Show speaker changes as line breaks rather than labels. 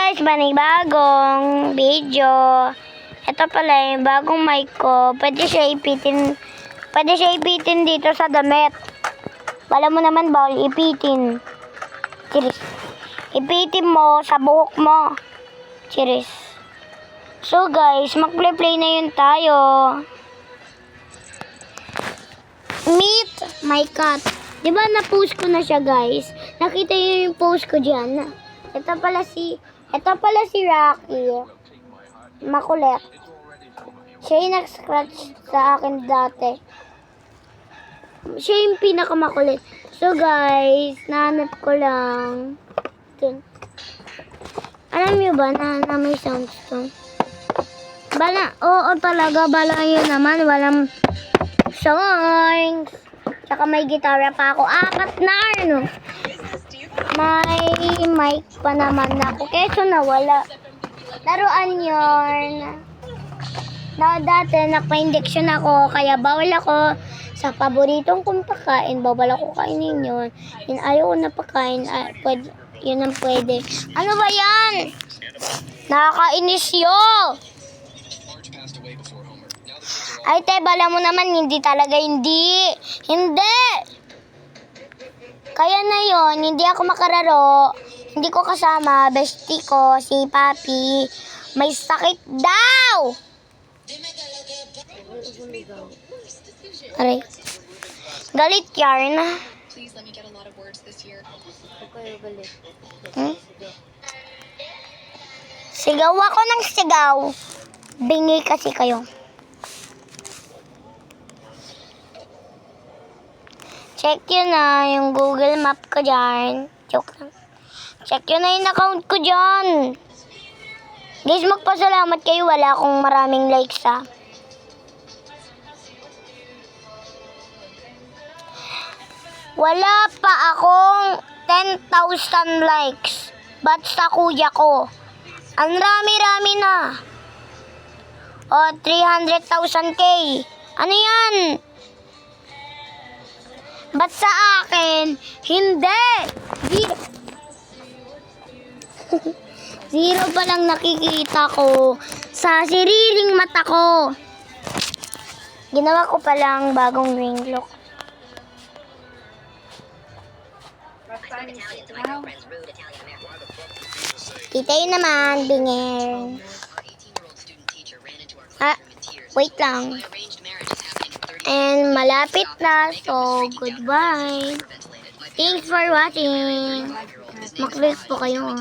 guys, bagong video. Ito pala yung bagong mic ko. Pwede siya ipitin dito sa damit. Wala mo naman bawal ipitin. Chiris. Ipitin mo sa buhok mo. Chiris. So guys, mag-play na yun tayo. Meet my cat. Diba na-post ko na siya guys? Nakita niyo yung post ko dyan. Ito pala si Rocky. Makulit. Siya yung nag-scratch sa akin dati. Siya yung pinakamakulit. So guys, nahanap ko lang. Dun. Alam niyo ba na may sounds to? Oo talaga, bala yun naman. Walang songs. Tsaka may gitara pa ako. Apat na ano. May mic pa naman ako. Keso nawala. Laruan yun. Dati nagpa-injection ako. Kaya bawal ako sa paboritong kong pagkain. Bawal ako kainin yun. Yun ayaw ko na pagkain. Yun ang pwede. Ano ba yan? Nakakainis yun. Ay, te, bala mo naman, hindi talaga, hindi. Kaya na yon, hindi ako makararo. Hindi ko kasama, bestie ko, si Papi. May sakit daw! Aray. Galit yarn. Sigaw ako ng sigaw. Bingi kasi kayo. Check yun na yung Google Map ko dyan. Joke lang. Check yun na yung account ko dyan. Guys, magpasalamat kayo. Wala akong maraming likes ha. Wala pa akong 10,000 likes. But sa kuya ko, ang rami-rami na. O, 300,000k. Ano yan? Ba't sa akin, hindi? Zero pa lang nakikita ko sa sariling mata ko. Ginawa ko pa lang bagong ring lock. Kita yun naman, binger. Wait lang. And malapit na, so goodbye. Thanks for watching. Mag-click po kayo.